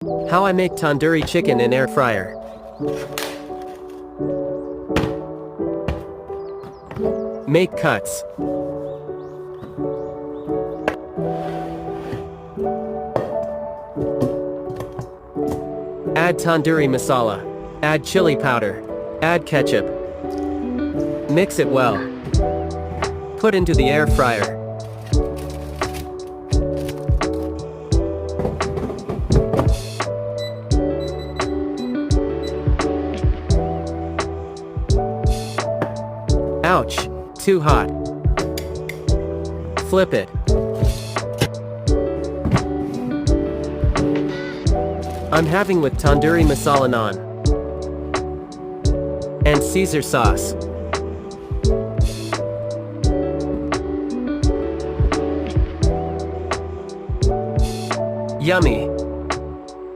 How I make tandoori chicken in air fryer. Make cuts. Add tandoori masala. Add chili powder. Add ketchup. Mix it well. Put into the air fryer. Ouch, too hot. Flip it. I'm having with tandoori masala naan and Caesar sauce. Yummy.